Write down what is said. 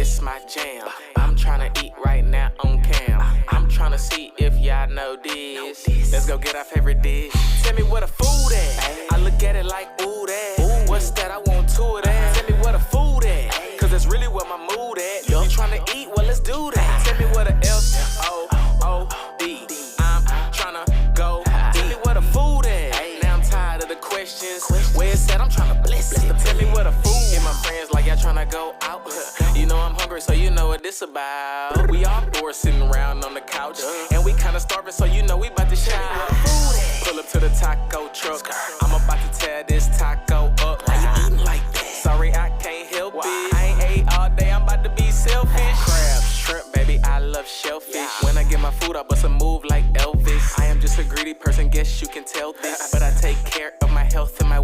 this my jam. I'm tryna eat right now on cam. I'm tryna see if y'all know this. Let's go get our favorite dish. Tell me where the food at. I look at it like, ooh, that. What's that? I want two of that. Tell me where the food at. Cause that's really where my mood at. You tryna eat? Well, let's do that. Tell me where the F-O-O-D. I'm tryna go. Tell me where the food at. Now I'm tired of the questions. Where it's at, I'm tryna bless it. Tell me where the food. And my friends like y'all tryna go out. You know I'm hungry, so you know what this about. We all bored sitting around on the couch. And we kinda starving, so you know we about to shout. Pull up to the taco truck. I'm about to tear this taco up. Why you eating like that? Sorry, I can't help it. I ain't ate all day, I'm about to be selfish. Crab, shrimp, baby, I love shellfish. When I get my food, I bust a move like Elvis. I am just a greedy person, guess you can tell this. But I take care of my health and my